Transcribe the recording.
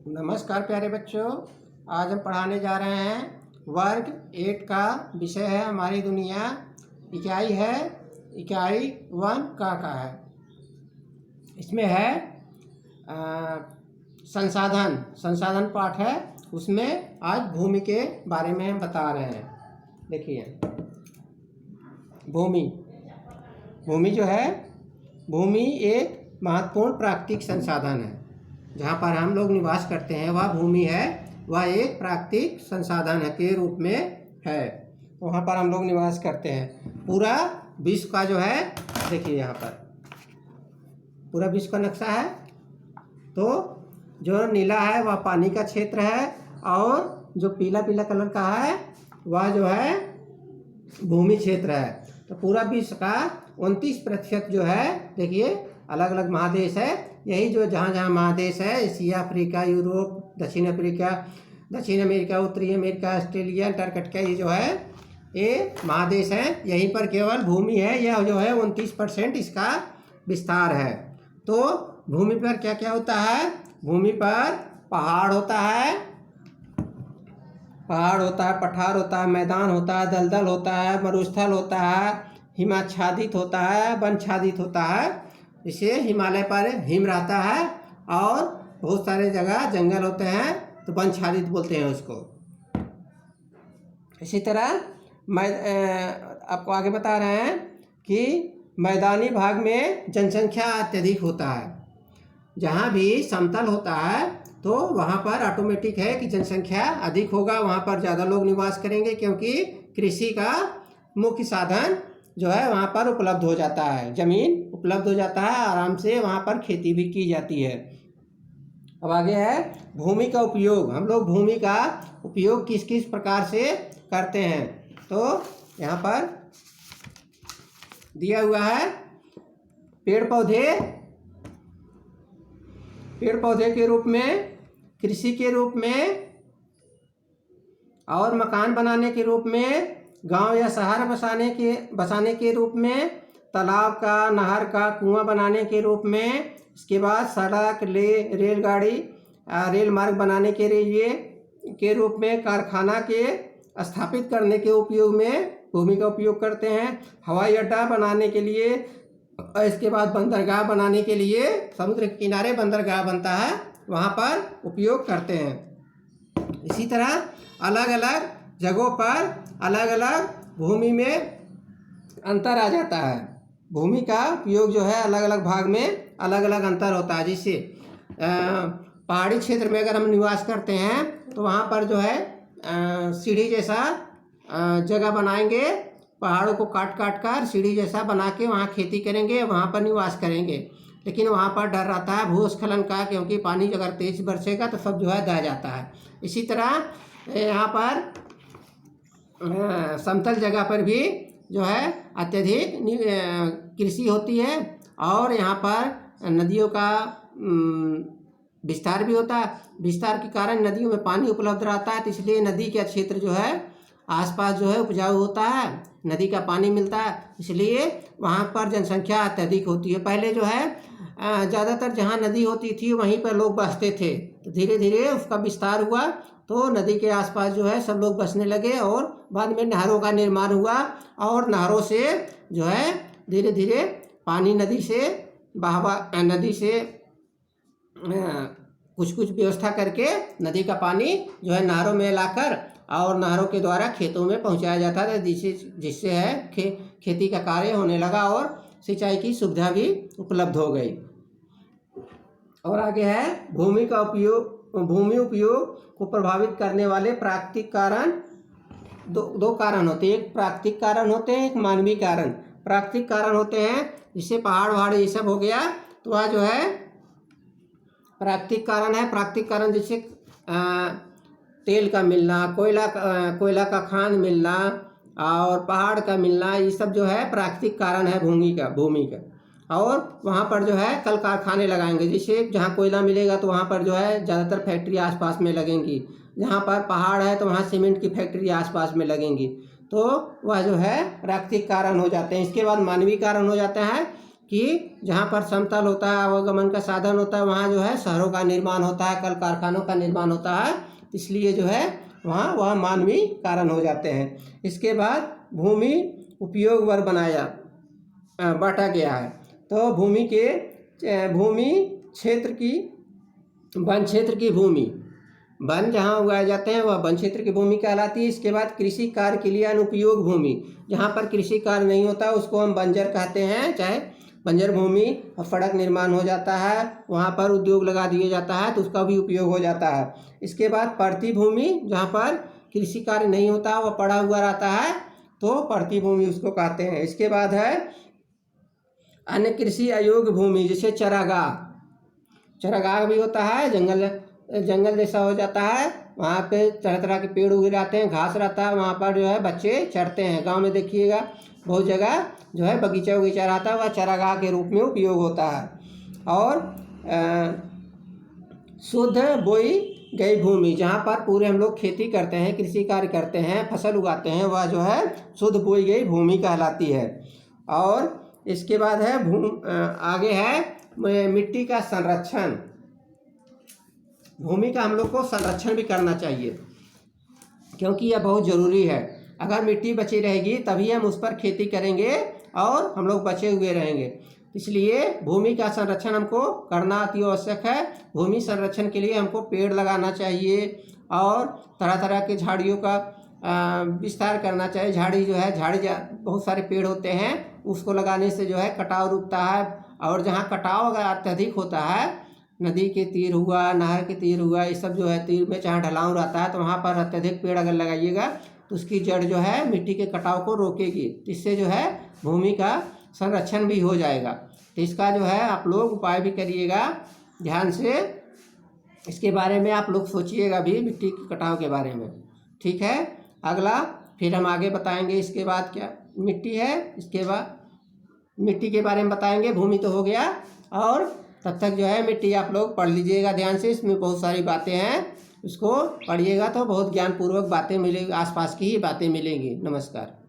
नमस्कार प्यारे बच्चों, आज हम पढ़ाने जा रहे हैं वर्ग 8 का विषय है हमारी दुनिया। इकाई है इकाई 1 का है। इसमें है संसाधन पाठ है। उसमें आज भूमि के बारे में हम बता रहे हैं। देखिए, भूमि जो है, भूमि एक महत्वपूर्ण प्राकृतिक संसाधन है। जहाँ पर हम लोग निवास करते हैं वह भूमि है, वह एक प्राकृतिक संसाधन के रूप में है। वहाँ पर हम लोग निवास करते हैं। पूरा विश्व का जो है, देखिए यहाँ पर पूरा विश्व का नक्शा है। तो जो नीला है वह पानी का क्षेत्र है, और जो पीला पीला कलर का है वह जो है भूमि क्षेत्र है। तो पूरा विश्व का 29% जो है, देखिए अलग अलग महादेश है। यही जो जहाँ जहाँ महादेश है, एशिया, अफ्रीका, यूरोप, दक्षिण अमेरिका, उत्तरी अमेरिका, ऑस्ट्रेलिया, अंटार्कटिका, ये जो है ये महादेश हैं। यहीं पर केवल भूमि है। यह जो है 29% इसका विस्तार है। तो भूमि पर क्या क्या होता है? भूमि पर पहाड़ होता है, पठार होता है, मैदान होता है, दलदल होता है, मरुस्थल होता है, हिमाच्छादित होता है, वनच्छादित होता है। इसे हिमालय पर हिम रहता है, और बहुत सारे जगह जंगल होते हैं तो वनच्छादित बोलते हैं उसको। इसी तरह मैं आपको आगे बता रहे हैं कि मैदानी भाग में जनसंख्या अत्यधिक होता है। जहाँ भी समतल होता है तो वहाँ पर ऑटोमेटिक है कि जनसंख्या अधिक होगा, वहाँ पर ज़्यादा लोग निवास करेंगे, क्योंकि कृषि का मुख्य साधन जो है वहाँ पर उपलब्ध हो जाता है। ज़मीन उपलब्ध हो जाता है, आराम से वहाँ पर खेती भी की जाती है। अब आगे है भूमि का उपयोग। हम लोग भूमि का उपयोग किस किस प्रकार से करते हैं, तो यहाँ पर दिया हुआ है। पेड़ पौधे के रूप में, कृषि के रूप में, और मकान बनाने के रूप में, गांव या शहर बसाने के रूप में, तालाब का, नहर का, कुआं बनाने के रूप में, इसके बाद सड़क, रेलगाड़ी, रेल मार्ग बनाने के रूप में, कारखाना के स्थापित करने के उपयोग में भूमि का उपयोग करते हैं। हवाई अड्डा बनाने के लिए, और इसके बाद बंदरगाह बनाने के लिए, समुद्र के किनारे बंदरगाह बनता है, वहाँ पर उपयोग करते हैं। इसी तरह अलग अलग जगहों पर अलग अलग भूमि में अंतर आ जाता है। भूमि का उपयोग जो है अलग अलग भाग में अलग अलग अंतर होता है। जैसे पहाड़ी क्षेत्र में अगर हम निवास करते हैं तो वहाँ पर जो है सीढ़ी जैसा जगह बनाएंगे, पहाड़ों को काट कर सीढ़ी जैसा बना के वहाँ खेती करेंगे, वहाँ पर निवास करेंगे। लेकिन वहाँ पर डर रहता है भूस्खलन का, क्योंकि पानी अगर तेज बरसेगा तो सब जो है दह जाता है। इसी तरह यहाँ पर समतल जगह पर भी जो है अत्यधिक कृषि होती है, और यहाँ पर नदियों का विस्तार भी होता है। विस्तार के कारण नदियों में पानी उपलब्ध रहता है, तो इसलिए नदी का क्षेत्र जो है आसपास जो है उपजाऊ होता है, नदी का पानी मिलता है, इसलिए वहाँ पर जनसंख्या अत्यधिक होती है। पहले जो है ज़्यादातर जहाँ नदी होती थी वहीं पर लोग बसते थे, तो धीरे धीरे उसका विस्तार हुआ, तो नदी के आसपास जो है सब लोग बसने लगे, और बाद में नहरों का निर्माण हुआ, और नहरों से जो है धीरे धीरे पानी नदी से कुछ व्यवस्था करके नदी का पानी जो है नहरों में लाकर, और नहरों के द्वारा खेतों में पहुंचाया जाता था, जिससे है खेती का कार्य होने लगा, और सिंचाई की सुविधा भी उपलब्ध हो गई। और आगे है भूमि उपयोग को प्रभावित करने वाले प्राकृतिक कारण। दो कारण होते हैं, एक प्राकृतिक कारण होते हैं, एक मानवीय कारण। प्राकृतिक कारण होते हैं, जिससे पहाड़ ये सब हो गया, तो वह जो है प्राकृतिक कारण है। प्राकृतिक कारण जैसे तेल का मिलना, कोयला का खान मिलना, और पहाड़ का मिलना, ये सब जो है प्राकृतिक कारण है भूमि का। और वहाँ पर जो है कल कारखाने लगाएंगे, जैसे जहाँ कोयला मिलेगा तो वहाँ पर जो है ज़्यादातर फैक्ट्री आसपास में लगेंगी। जहाँ पर पहाड़ है तो वहाँ सीमेंट की फैक्ट्री आसपास में लगेंगी। तो वह जो है प्राकृतिक कारण हो जाते हैं। इसके बाद मानवीय कारण हो जाता है कि जहाँ पर समतल होता है, आवागमन का साधन होता है, वहाँ जो है शहरों का निर्माण होता है, कल कारखानों का निर्माण होता है, इसलिए जो है वहाँ वह मानवीय कारण हो जाते हैं। इसके बाद भूमि उपयोग वर्ग बांटा गया है। तो भूमि क्षेत्र की वन क्षेत्र की भूमि, वन जहाँ उगाए जाते हैं वह वन क्षेत्र की भूमि कहलाती है। इसके बाद कृषि कार्य के लिए अनुपयोग भूमि, जहाँ पर कृषि कार्य नहीं होता उसको हम बंजर कहते हैं, चाहे बंजर भूमि। सड़क निर्माण हो जाता है, वहाँ पर उद्योग लगा दिया जाता है तो उसका भी उपयोग हो जाता है। इसके बाद पड़ती भूमि, जहाँ पर कृषि कार्य नहीं होता वह पड़ा हुआ रहता है तो पड़ती भूमि उसको कहते हैं। इसके बाद है अन्य कृषि अयोग्य भूमि, जैसे चरागाह भी होता है, जंगल जैसा हो जाता है, वहाँ पे तरह तरह के पेड़ उगे रहते हैं, घास रहता है, वहाँ पर जो है बच्चे चरते हैं। गांव में देखिएगा बहुत जगह जो है बगीचा रहता है, वह चरागाह के रूप में उपयोग होता है। और शुद्ध बोई गई भूमि, जहाँ पर पूरे हम लोग खेती करते हैं, कृषि कार्य करते हैं, फसल उगाते हैं, वह जो है शुद्ध बोई गई भूमि कहलाती है। और इसके बाद है आगे है मिट्टी का संरक्षण। भूमि का हम लोग को संरक्षण भी करना चाहिए क्योंकि यह बहुत ज़रूरी है। अगर मिट्टी बची रहेगी तभी हम उस पर खेती करेंगे और हम लोग बचे हुए रहेंगे। इसलिए भूमि का संरक्षण हमको करना अति आवश्यक है। भूमि संरक्षण के लिए हमको पेड़ लगाना चाहिए और तरह तरह के झाड़ियों का विस्तार करना चाहिए। झाड़ी बहुत सारे पेड़ होते हैं, उसको लगाने से जो है कटाव रुकता है। और जहाँ कटाव अगर अत्यधिक होता है, नदी के तीर हुआ, नहर के तीर हुआ, ये सब जो है तीर में जहाँ ढलान रहता है तो वहाँ पर अत्यधिक पेड़ अगर लगाइएगा तो उसकी जड़ जो है मिट्टी के कटाव को रोकेगी, इससे जो है भूमि का संरक्षण भी हो जाएगा। तो इसका जो है आप लोग उपाय भी करिएगा ध्यान से, इसके बारे में आप लोग सोचिएगा भी मिट्टी के कटाव के बारे में। ठीक है, अगला फिर हम आगे बताएंगे। इसके बाद क्या मिट्टी है, इसके बाद मिट्टी के बारे में बताएंगे। भूमि तो हो गया, और तब तक जो है मिट्टी आप लोग पढ़ लीजिएगा ध्यान से, इसमें बहुत सारी बातें हैं, उसको पढ़िएगा तो बहुत ज्ञानपूर्वक बातें मिलेंगी, आसपास की ही बातें मिलेंगी। नमस्कार।